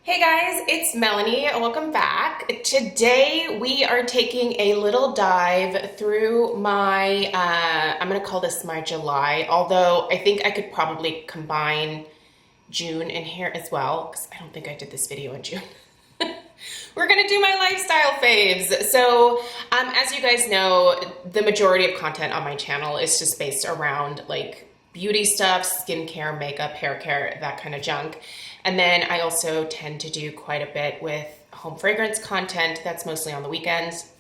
Hey guys, it's Melanie. Welcome back. Today we are taking a little dive through my, I'm going to call this my July, although I think I could probably combine June in here as well, because I don't think I did this video in June. We're going to do my lifestyle faves. So, as you guys know, the majority of content on my channel is just based around like beauty stuff, skincare, makeup, hair care, that kind of junk. And then I also tend to do quite a bit with home fragrance content. That's mostly on the weekends.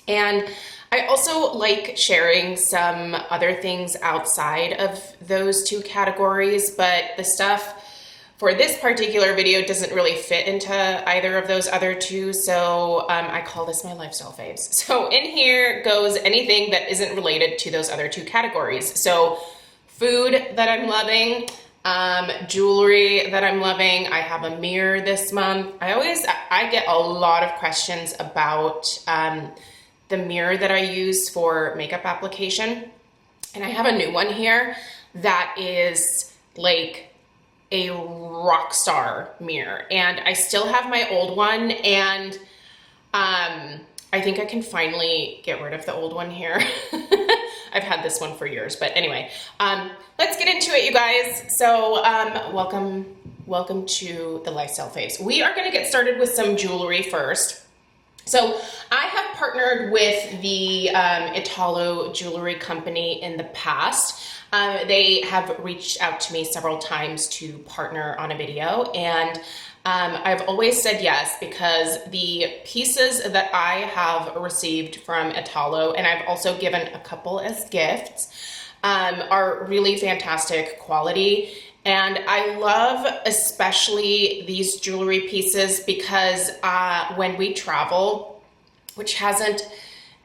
And I also like sharing some other things outside of those two categories, but the stuff for this particular video doesn't really fit into either of those other two, so I call this my lifestyle faves. So in here goes anything that isn't related to those other two categories. So food that I'm loving, jewelry that I'm loving. I have a mirror this month. I get a lot of questions about the mirror that I use for makeup application. And I have a new one here that is like a rock star mirror. And I still have my old one, and I think I can finally get rid of the old one here. I've had this one for years, but anyway, let's get into it, you guys. So welcome to the lifestyle faves. We are gonna get started with some jewelry first. So I have partnered with the Italo jewelry company in the past. They have reached out to me several times to partner on a video, and I've always said yes because the pieces that I have received from Italo, and I've also given a couple as gifts, are really fantastic quality. And I love especially these jewelry pieces because when we travel, which hasn't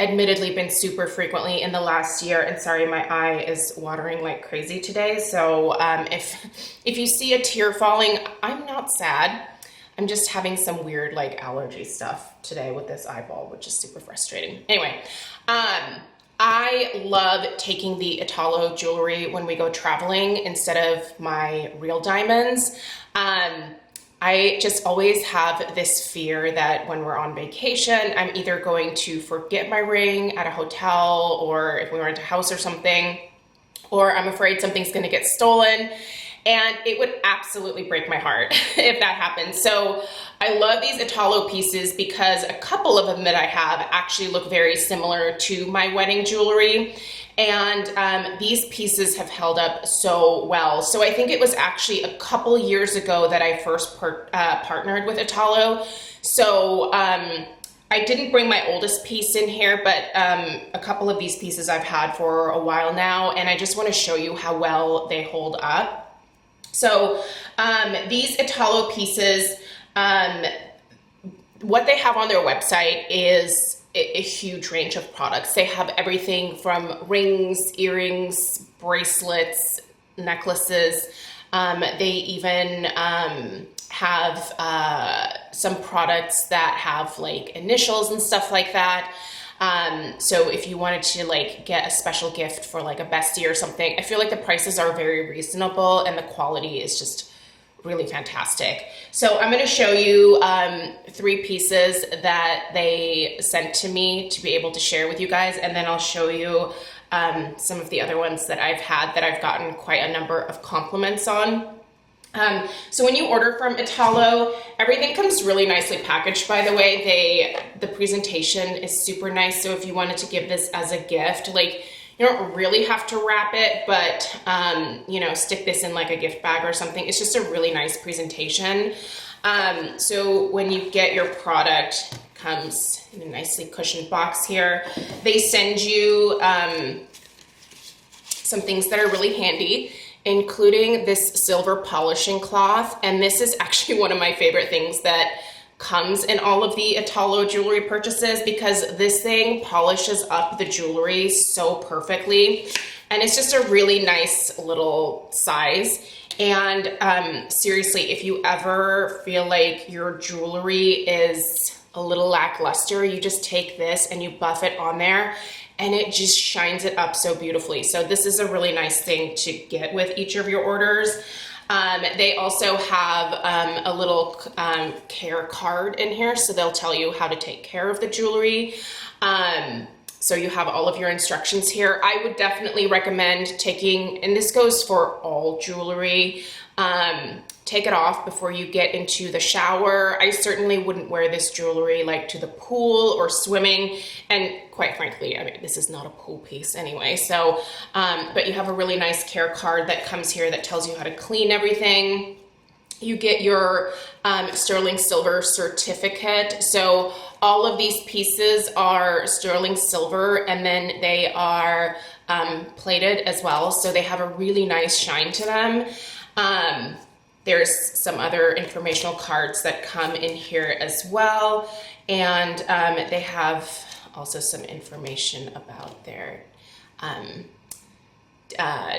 admittedly been super frequently in the last year, and sorry, my eye is watering like crazy today, so if you see a tear falling, I'm not sad. I'm just having some weird like allergy stuff today with this eyeball, which is super frustrating. Anyway, I love taking the Italo jewelry when we go traveling instead of my real diamonds. I just always have this fear that when we're on vacation, I'm either going to forget my ring at a hotel, or if we rent a house or something, or I'm afraid something's gonna get stolen. And it would absolutely break my heart if that happens. So I love these Italo pieces because a couple of them that I have actually look very similar to my wedding jewelry. And these pieces have held up so well. So I think it was actually a couple years ago that I first partnered with Italo. So I didn't bring my oldest piece in here, but a couple of these pieces I've had for a while now, and I just want to show you how well they hold up. So these Italo pieces, what they have on their website is a huge range of products. They have everything from rings, earrings, bracelets, necklaces. They even have some products that have like initials and stuff like that. So if you wanted to like get a special gift for like a bestie or something, I feel like the prices are very reasonable and the quality is just really fantastic. So I'm going to show you 3 pieces that they sent to me to be able to share with you guys, and then I'll show you some of the other ones that I've had that I've gotten quite a number of compliments on. So when you order from Italo, everything comes really nicely packaged, by the way. The presentation is super nice, so if you wanted to give this as a gift, like, you don't really have to wrap it, but, you know, stick this in like a gift bag or something. It's just a really nice presentation. So when you get your product, it comes in a nicely cushioned box here. They send you some things that are really handy, including this silver polishing cloth. And this is actually one of my favorite things that comes in all of the Italo jewelry purchases, because this thing polishes up the jewelry so perfectly. And it's just a really nice little size. And seriously, if you ever feel like your jewelry is a little lackluster, you just take this and you buff it on there, and it just shines it up so beautifully. So this is a really nice thing to get with each of your orders. They also have a little care card in here, so they'll tell you how to take care of the jewelry. So you have all of your instructions here. I would definitely recommend taking, and this goes for all jewelry, take it off before you get into the shower. I certainly wouldn't wear this jewelry like to the pool or swimming. And quite frankly, I mean, this is not a pool piece anyway. So, but you have a really nice care card that comes here that tells you how to clean everything. You get your sterling silver certificate. So all of these pieces are sterling silver, and then they are plated as well. So they have a really nice shine to them. There's some other informational cards that come in here as well. And they have also some information about their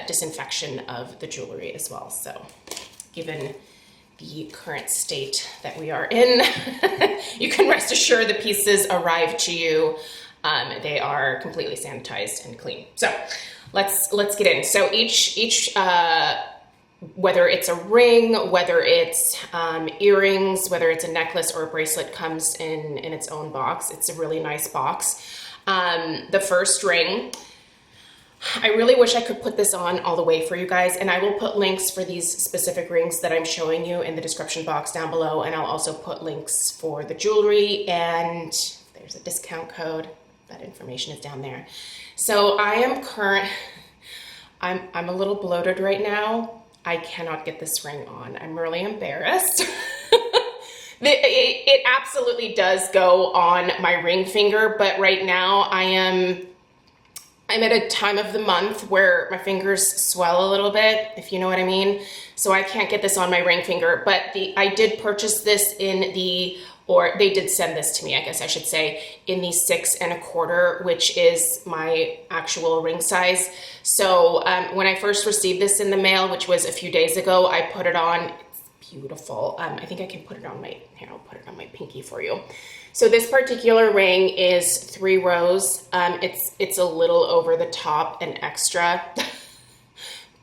disinfection of the jewelry as well. So given the current state that we are in, you can rest assured the pieces arrive to you. They are completely sanitized and clean. So let's get in. So each whether it's a ring, whether it's earrings, whether it's a necklace or a bracelet, comes in its own box. It's a really nice box. The first ring, I really wish I could put this on all the way for you guys, and I will put links for these specific rings that I'm showing you in the description box down below, and I'll also put links for the jewelry, and there's a discount code. That information is down there. So I'm a little bloated right now. I cannot get this ring on. I'm really embarrassed. It absolutely does go on my ring finger, but right now I'm at a time of the month where my fingers swell a little bit, if you know what I mean. So I can't get this on my ring finger, but I did purchase this or they did send this to me, I guess I should say, in the 6 1/4, which is my actual ring size. So when I first received this in the mail, which was a few days ago, I put it on. It's beautiful. I think I can put it on here, I'll put it on my pinky for you. So this particular ring is 3 rows. It's a little over the top and extra,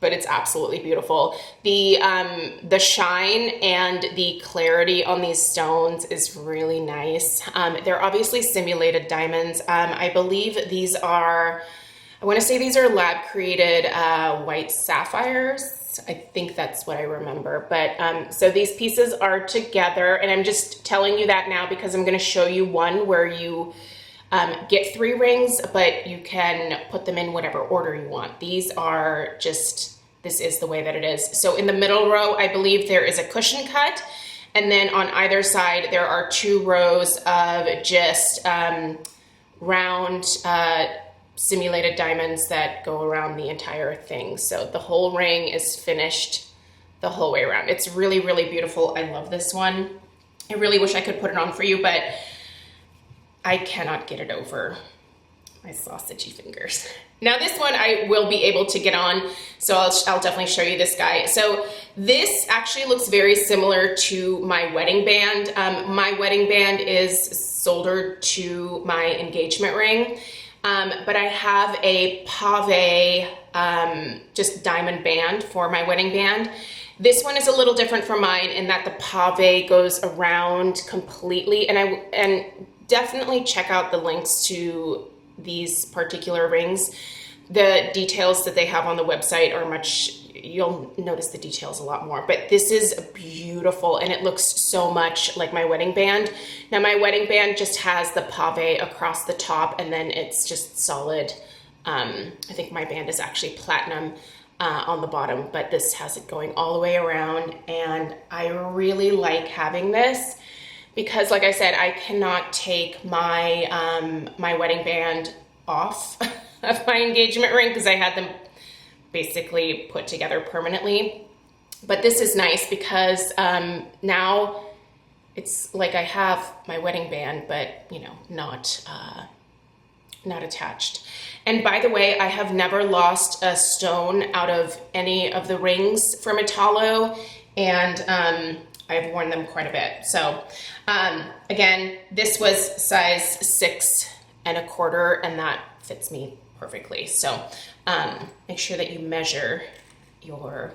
but it's absolutely beautiful. The shine and the clarity on these stones is really nice. They're obviously simulated diamonds. I believe these are, I want to say these are lab created white sapphires. I think that's what I remember. But so these pieces are together, and I'm just telling you that now because I'm going to show you one where you get 3 rings, but you can put them in whatever order you want. These are just, this is the way that it is. So in the middle row, I believe there is a cushion cut, and then on either side there are 2 rows of just round simulated diamonds that go around the entire thing. So the whole ring is finished the whole way around. It's really, really beautiful. I love this one. I really wish I could put it on for you, but I cannot get it over my sausagey fingers. Now this one I will be able to get on, so I'll definitely show you this guy. So this actually looks very similar to my wedding band. My wedding band is soldered to my engagement ring. But I have a pave, just diamond band for my wedding band. This one is a little different from mine in that the pave goes around completely, and definitely check out the links to these particular rings. The details that they have on the website are you'll notice the details a lot more, but this is beautiful and it looks so much like my wedding band. Now my wedding band just has the pave across the top, and then it's just solid. I think my band is actually platinum on the bottom, but this has it going all the way around, and I really like having this because, like I said, I cannot take my my wedding band off of my engagement ring because I had them basically put together permanently. But this is nice because now it's like I have my wedding band, but you know, not attached. And by the way, I have never lost a stone out of any of the rings from Italo, and I've worn them quite a bit. So again, this was size 6 1/4, and that fits me perfectly. So make sure that you measure your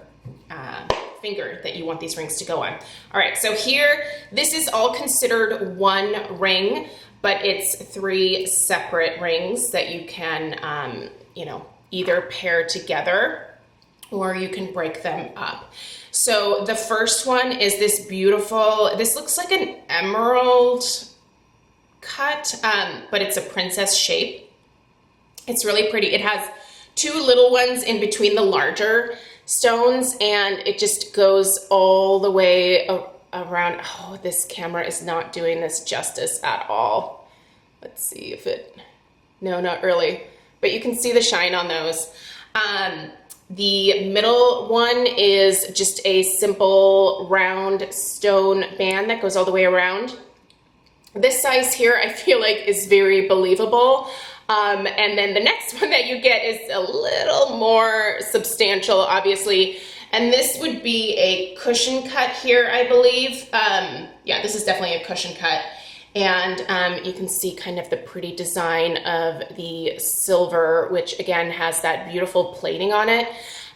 finger that you want these rings to go on. All right, so here, this is all considered one ring, but it's 3 separate rings that you can, you know, either pair together or you can break them up. So the first one is this beautiful, this looks like an emerald cut, but it's a princess shape. It's really pretty. It has 2 little ones in between the larger stones, and it just goes all the way around. Oh, this camera is not doing this justice at all. Let's see if it, no, not really, but you can see the shine on those. The middle one is just a simple round stone band that goes all the way around. This size here, I feel like, is very believable. And then the next one that you get is a little more substantial, obviously. And this would be a cushion cut here, I believe. Yeah, this is definitely a cushion cut. And you can see kind of the pretty design of the silver, which again has that beautiful plating on it.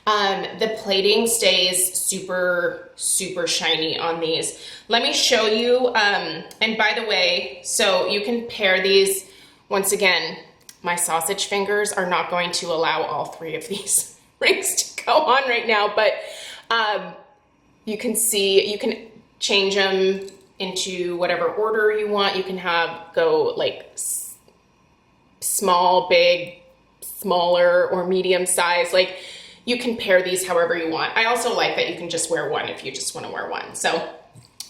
The plating stays super, super shiny on these. Let me show you, and by the way, so you can pair these. Once again, my sausage fingers are not going to allow all 3 of these rings to go on right now, but you can see, you can change them into whatever order you want. You can have go like small, big, smaller, or medium size. Like, you can pair these however you want. I also like that you can just wear one if you just want to wear one. So,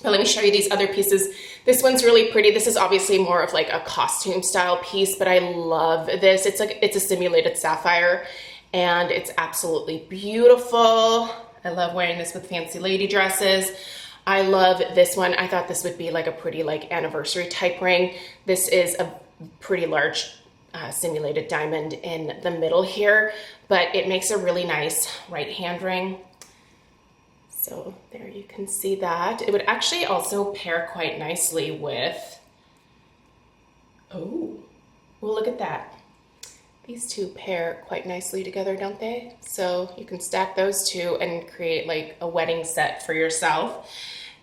but let me show you these other pieces. This one's really pretty. This is obviously more of like a costume style piece, but I love this. It's like, it's a simulated sapphire and it's absolutely beautiful. I love wearing this with fancy lady dresses. I love this one. I thought this would be like a pretty like anniversary type ring. This is a pretty large simulated diamond in the middle here, but it makes a really nice right hand ring. So there you can see that. It would actually also pair quite nicely with, oh, well, look at that. These 2 pair quite nicely together, don't they? So you can stack those 2 and create like a wedding set for yourself.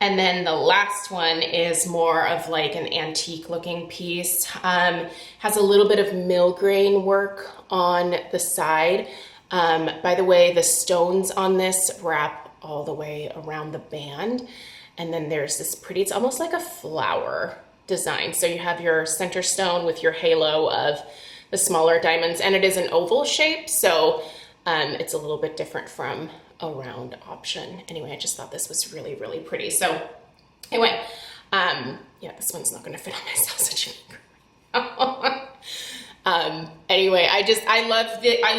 And then the last one is more of like an antique looking piece. Has a little bit of mill-grain work on the side. By the way, the stones on this wrap all the way around the band. And then there's this pretty, it's almost like a flower design. So you have your center stone with your halo of the smaller diamonds, and it is an oval shape. So it's a little bit different from a round option. Anyway, I just thought this was really, really pretty. So anyway, yeah, this one's not gonna fit on my sausage finger. Anyway, I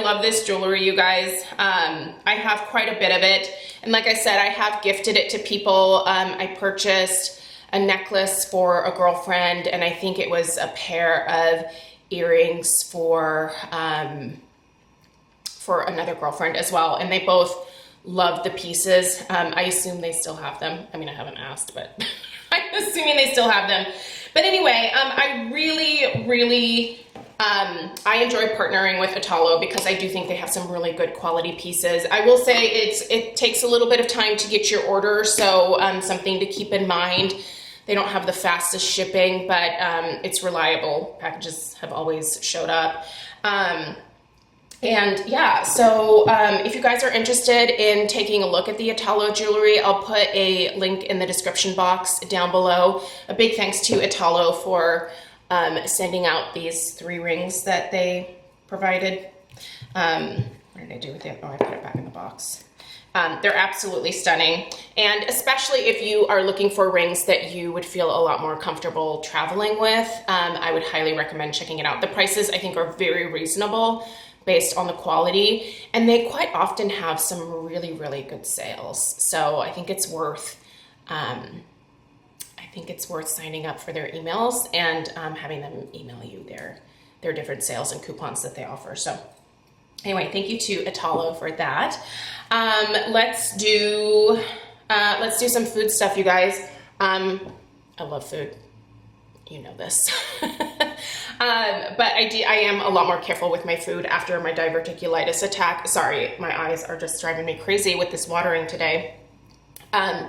love this jewelry, you guys. I have quite a bit of it. And like I said, I have gifted it to people. I purchased a necklace for a girlfriend, and I think it was a pair of earrings for another girlfriend as well. And they both loved the pieces. I assume they still have them. I mean, I haven't asked, but I'm assuming they still have them. But anyway, I really, really, I enjoy partnering with Italo because I do think they have some really good quality pieces. I will say it takes a little bit of time to get your order, so something to keep in mind. They don't have the fastest shipping, but it's reliable. Packages have always showed up. And yeah, so if you guys are interested in taking a look at the Italo jewelry, I'll put a link in the description box down below. A big thanks to Italo for sending out these 3 rings that they provided. What did I do with it? Oh, I put it back in the box. They're absolutely stunning. And especially if you are looking for rings that you would feel a lot more comfortable traveling with, I would highly recommend checking it out. The prices, I think, are very reasonable based on the quality, and they quite often have some really, really good sales. So I think it's worth signing up for their emails and having them email you their different sales and coupons that they offer. So anyway, thank you to Italo for that. Let's do some food stuff, you guys. I love food. You know this. But I am a lot more careful with my food after my diverticulitis attack. Sorry, my eyes are just driving me crazy with this watering today. Um,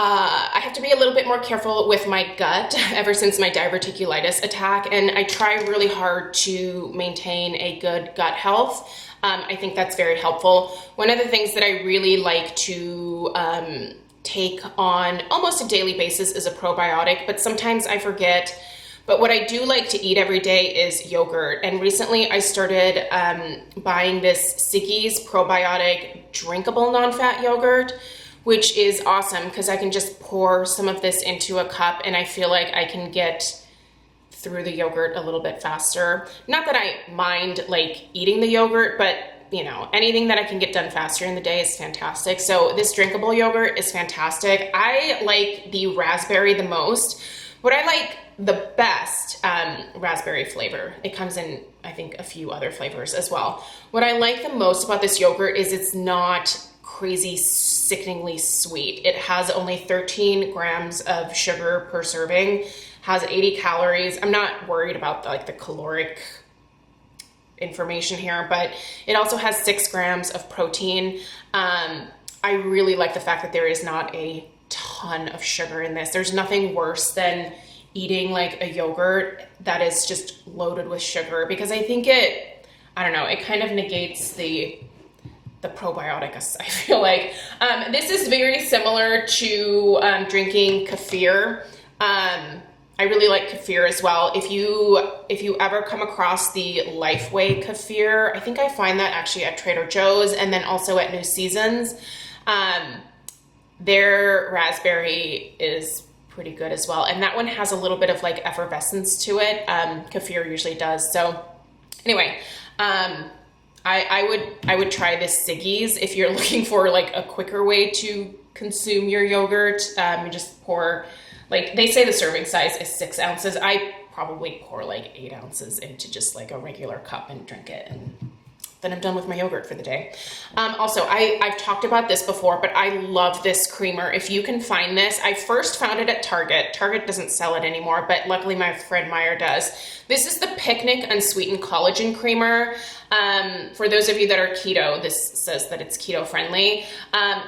I have to be a little bit more careful with my gut ever since my diverticulitis attack, and I try really hard to maintain a good gut health. I think that's very helpful. One of the things that I really like to take on almost a daily basis is a probiotic, but sometimes I forget. But what I do like to eat every day is yogurt. And recently I started buying this Siggi's probiotic drinkable non-fat yogurt, which is awesome because I can just pour some of this into a cup and I feel like I can get through the yogurt a little bit faster. Not that I mind like eating the yogurt, but you know, anything that I can get done faster in the day is fantastic. So this drinkable yogurt is fantastic. I like the raspberry the most. What I like the best, raspberry flavor. It comes in, I think, a few other flavors as well. What I like the most about this yogurt is it's not crazy, sickeningly sweet. It has only 13 grams of sugar per serving, has 80 calories. I'm not worried about the caloric information here, but it also has 6 grams of protein. I really like the fact that there is not a ton of sugar in this. There's nothing worse than eating like a yogurt that is just loaded with sugar, because I think it kind of negates the probiotics, I feel like. This is very similar to drinking kefir. I really like kefir as well. If you ever come across the Lifeway kefir, I think I find that actually at Trader Joe's and then also at New Seasons. Their raspberry is pretty good as well. And that one has a little bit of like effervescence to it. Kefir usually does. So anyway, I would try this Siggi's if you're looking for like a quicker way to consume your yogurt. You just pour, like they say the serving size is 6 ounces. I probably pour like 8 ounces into just like a regular cup and drink it, and then I'm done with my yogurt for the day. Also, I've talked about this before, but I love this creamer. If you can find this, I first found it at Target. Target doesn't sell it anymore, but luckily my friend Meyer does. This is the Pik Nik Unsweetened Collagen Creamer. For those of you that are keto, this says that it's keto friendly.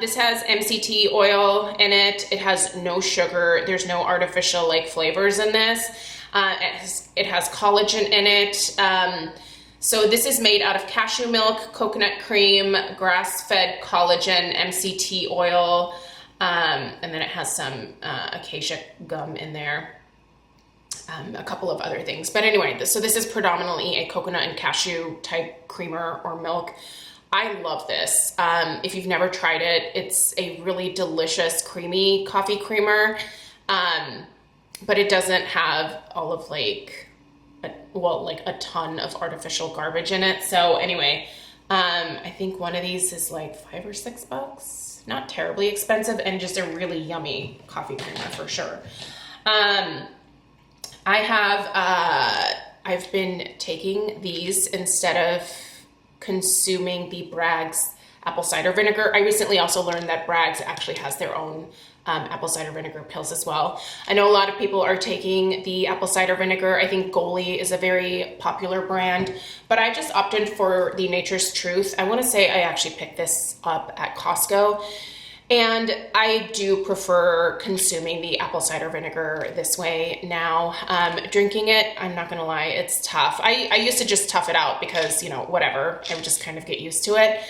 This has MCT oil in it. It has no sugar. There's no artificial like flavors in this. It has collagen in it. So this is made out of cashew milk, coconut cream, grass-fed collagen, MCT oil, and then it has some acacia gum in there, a couple of other things. But anyway, so this is predominantly a coconut and cashew type creamer or milk. I love this. If you've never tried it, it's a really delicious, creamy coffee creamer, but it doesn't have all of like a ton of artificial garbage in it. So anyway, I think one of these is like $5 or $6, not terribly expensive, and just a really yummy coffee creamer for sure. I've been taking these instead of consuming the Bragg's apple cider vinegar. I recently also learned that Bragg's actually has their own apple cider vinegar pills as well. I know a lot of people are taking the apple cider vinegar. I think Goli is a very popular brand, but I just opted for the Nature's Truth. I want to say I actually picked this up at Costco, and I do prefer consuming the apple cider vinegar this way now. Drinking it, I'm not gonna lie, it's tough. I used to just tough it out because, whatever, I would just kind of get used to it.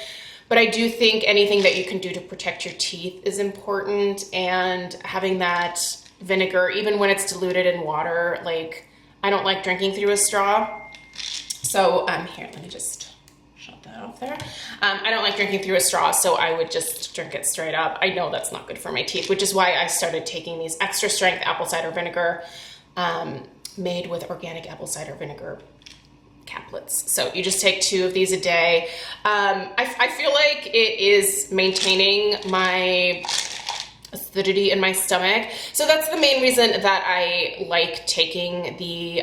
But I do think anything that you can do to protect your teeth is important, and having that vinegar, even when it's diluted in water, like I don't like drinking through a straw. So here, let me just shut that off there. I don't like drinking through a straw, so I would just drink it straight up. I know that's not good for my teeth, which is why I started taking these extra strength apple cider vinegar made with organic apple cider vinegar caplets. So you just take 2 of these a day. I feel like it is maintaining my acidity in my stomach. So that's the main reason that I like taking the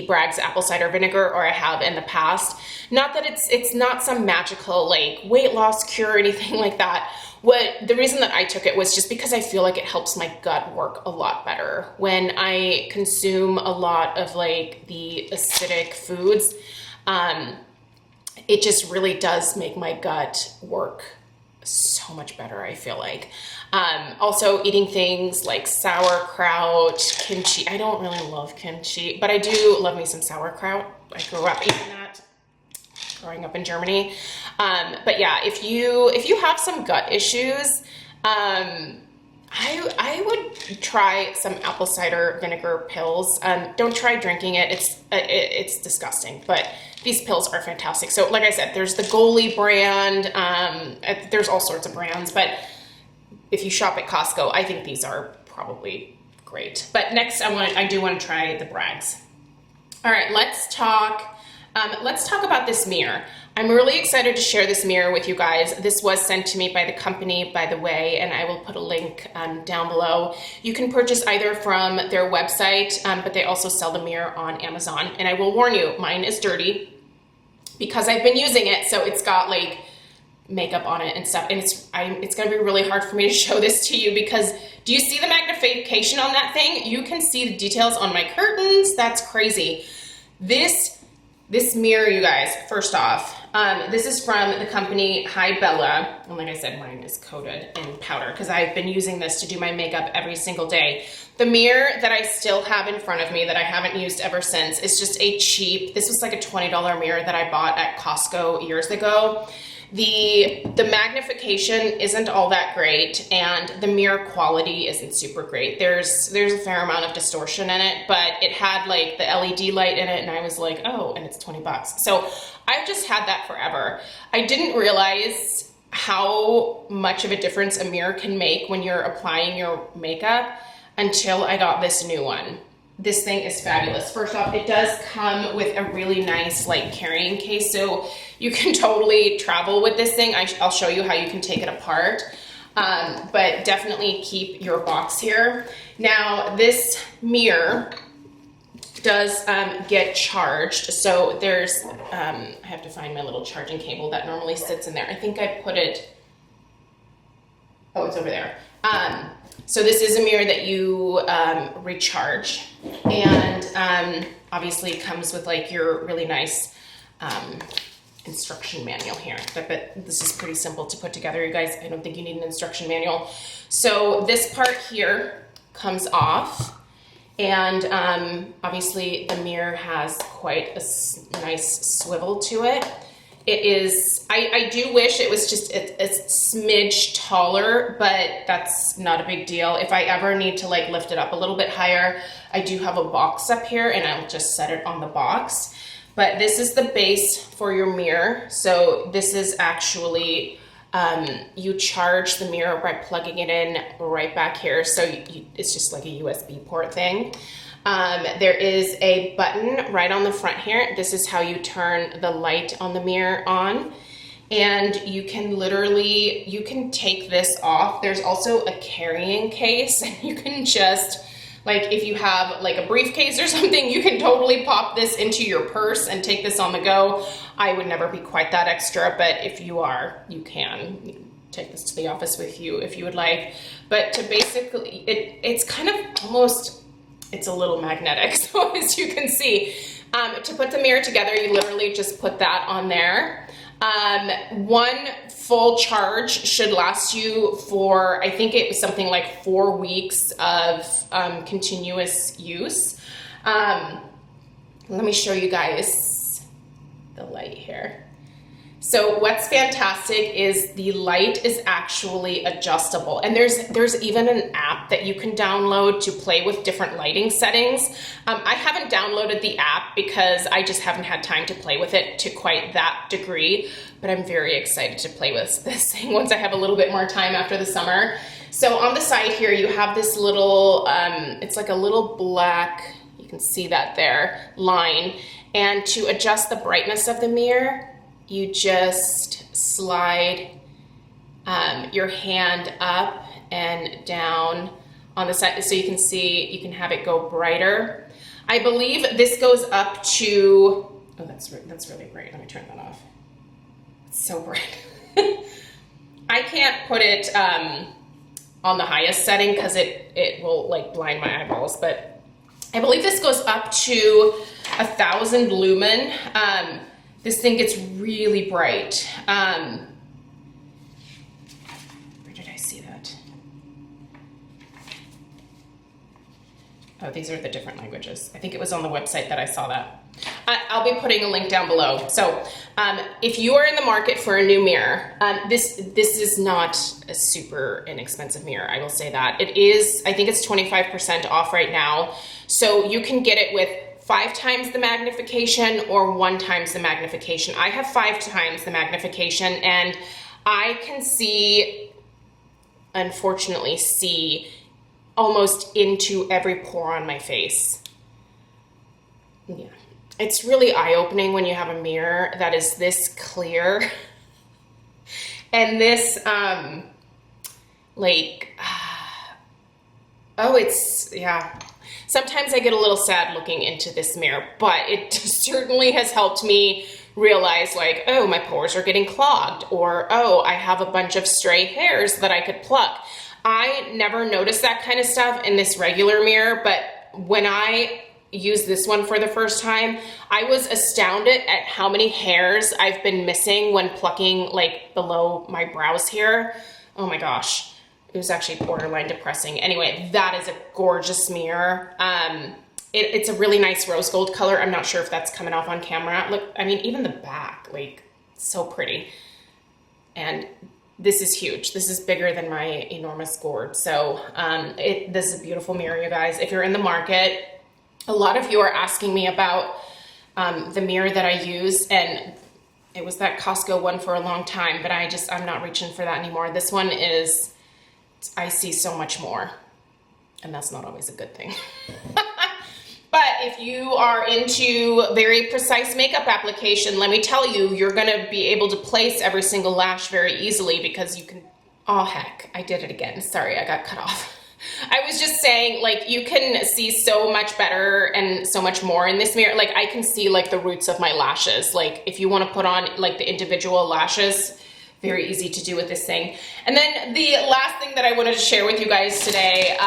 Bragg's apple cider vinegar, or I have in the past. Not that it's not some magical like weight loss cure or anything like that. The reason that I took it was just because I feel like it helps my gut work a lot better. When I consume a lot of like the acidic foods, it just really does make my gut work so much better, I feel like. Also eating things like sauerkraut, kimchi. I don't really love kimchi, but I do love me some sauerkraut. I grew up eating that growing up in Germany. But yeah, if you have some gut issues, I would try some apple cider vinegar pills. Don't try drinking it. It's disgusting, but these pills are fantastic. So like I said, there's the Goli brand. There's all sorts of brands, but if you shop at Costco, I think these are probably great. But next I do want to try the Brags. All right, let's talk about this mirror. I'm really excited to share this mirror with you guys. This was sent to me by the company, by the way, and I will put a link down below. You can purchase either from their website, but they also sell the mirror on Amazon. And I will warn you, mine is dirty because I've been using it, so it's got like makeup on it and stuff. And it's gonna be really hard for me to show this to you because do you see the magnification on that thing? You can see the details on my curtains. That's crazy. This mirror, you guys, first off, this is from the company Hi Bella. And like I said, mine is coated in powder because I've been using this to do my makeup every single day. The mirror that I still have in front of me that I haven't used ever since is just a cheap, this was like a $20 mirror that I bought at Costco years ago. The magnification isn't all that great and the mirror quality isn't super great. There's a fair amount of distortion in it, but it had like the LED light in it and I was like, oh, and it's 20 bucks. So I've just had that forever. I didn't realize how much of a difference a mirror can make when you're applying your makeup until I got this new one. This thing is fabulous. First off, it does come with a really nice like carrying case, so you can totally travel with this thing. I'll show you how you can take it apart, but definitely keep your box here. Now, this mirror does get charged, so there's, I have to find my little charging cable that normally sits in there. I think I put it, oh, it's over there. So this is a mirror that you recharge, and obviously it comes with like your really nice instruction manual here. But this is pretty simple to put together, you guys. I don't think you need an instruction manual. So this part here comes off, and obviously the mirror has quite a nice swivel to it. It is, I do wish it was just a smidge taller, but that's not a big deal. If I ever need to like lift it up a little bit higher, I do have a box up here and I'll just set it on the box. But this is the base for your mirror. So this is actually, you charge the mirror by plugging it in right back here. So it's just like a USB port thing. There is a button right on the front here. This is how you turn the light on the mirror on. And you can literally, you can take this off. There's also a carrying case, and you can just, like if you have like a briefcase or something, you can totally pop this into your purse and take this on the go. I would never be quite that extra, but if you are, you can take this to the office with you if you would like. But to basically, it's kind of almost, it's a little magnetic, so as you can see, to put the mirror together, you literally just put that on there. One full charge should last you for, I think it was something like 4 weeks of continuous use. Let me show you guys the light here. So what's fantastic is the light is actually adjustable, and there's even an app that you can download to play with different lighting settings. I haven't downloaded the app because I just haven't had time to play with it to quite that degree, but I'm very excited to play with this thing once I have a little bit more time after the summer. So on the side here, you have this little, it's like a little black, you can see that there, line, and to adjust the brightness of the mirror, you just slide your hand up and down on the side so you can see, you can have it go brighter. I believe this goes up to, oh, that's really bright. Let me turn that off. It's so bright. I can't put it on the highest setting because it will like blind my eyeballs, but I believe this goes up to 1,000 lumen. This thing gets really bright. Oh, these are the different languages. I think it was on the website that I saw that. I'll be putting a link down below. So if you are in the market for a new mirror, this is not a super inexpensive mirror, I will say that. It is, I think it's 25% off right now. So you can get it with 5 times the magnification or 1 times the magnification. I have 5 times the magnification, and I can see, unfortunately, see almost into every pore on my face. Yeah, it's really eye-opening when you have a mirror that is this clear and this like oh, it's, yeah. Sometimes I get a little sad looking into this mirror, but it certainly has helped me realize, like, oh, my pores are getting clogged, or oh, I have a bunch of stray hairs that I could pluck. I never noticed that kind of stuff in this regular mirror, but when I used this one for the first time, I was astounded at how many hairs I've been missing when plucking, like, below my brows here. Oh my gosh, it was actually borderline depressing. Anyway, that is a gorgeous mirror. It's a really nice rose gold color. I'm not sure if that's coming off on camera. Look, I mean, even the back, like, so pretty. And this is huge. This is bigger than my enormous gourd. So this is a beautiful mirror, you guys. If you're in the market, a lot of you are asking me about the mirror that I use, and it was that Costco one for a long time, but I'm not reaching for that anymore. This one is, I see so much more, and that's not always a good thing. But if you are into very precise makeup application, let me tell you, you're gonna be able to place every single lash very easily, because you can, oh heck, I did it again. Sorry, I got cut off. I was just saying, like, you can see so much better and so much more in this mirror. Like, I can see, like, the roots of my lashes. Like, if you wanna put on, like, the individual lashes, very easy to do with this thing. And then the last thing that I wanted to share with you guys today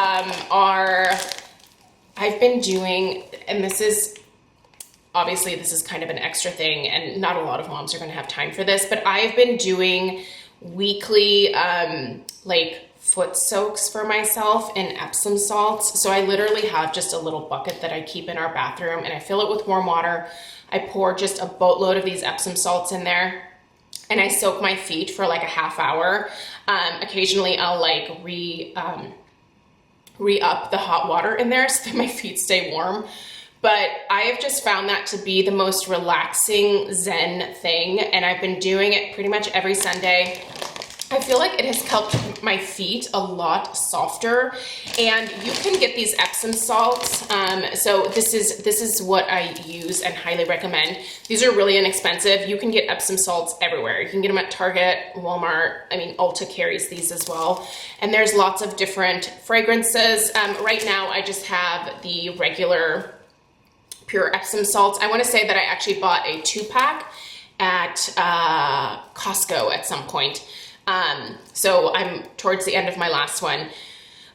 I've been doing, and this is, obviously this is kind of an extra thing, and not a lot of moms are gonna have time for this, but I've been doing weekly, like, foot soaks for myself in Epsom salts. So I literally have just a little bucket that I keep in our bathroom, and I fill it with warm water. I pour just a boatload of these Epsom salts in there, and I soak my feet for like a half hour. Occasionally I'll like re-up the hot water in there so that my feet stay warm. But I have just found that to be the most relaxing Zen thing, and I've been doing it pretty much every Sunday. I feel like it has helped my feet a lot softer, and you can get these Epsom salts. So this is what I use and highly recommend. These are really inexpensive. You can get Epsom salts everywhere. You can get them at Target, Walmart. I mean, Ulta carries these as well. And there's lots of different fragrances. Right now, I just have the regular pure Epsom salts. I want to say that I actually bought a 2-pack at Costco at some point. So I'm towards the end of my last one,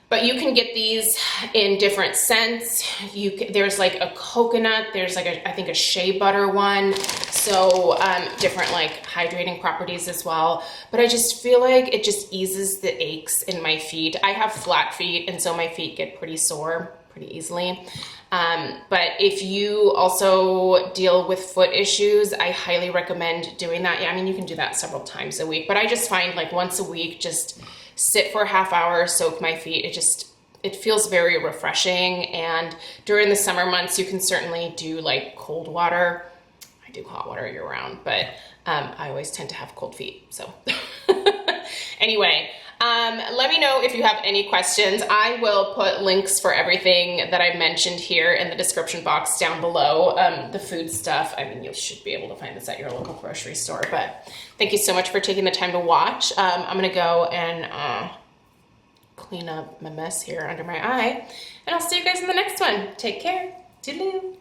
but you can get these in different scents. There's like a coconut, there's like I think a shea butter one. So, different like hydrating properties as well. But I just feel like it just eases the aches in my feet. I have flat feet, and so my feet get pretty sore pretty easily. But if you also deal with foot issues, I highly recommend doing that. Yeah, I mean, you can do that several times a week, but I just find like once a week, just sit for a half hour, soak my feet. It feels very refreshing. And during the summer months, you can certainly do like cold water. I do hot water year round, but I always tend to have cold feet. So anyway, let me know if you have any questions. I will put links for everything that I mentioned here in the description box down below. The food stuff, I mean, you should be able to find this at your local grocery store, but thank you so much for taking the time to watch. I'm gonna go and clean up my mess here under my eye, and I'll see you guys in the next one. Take care. Toodaloo.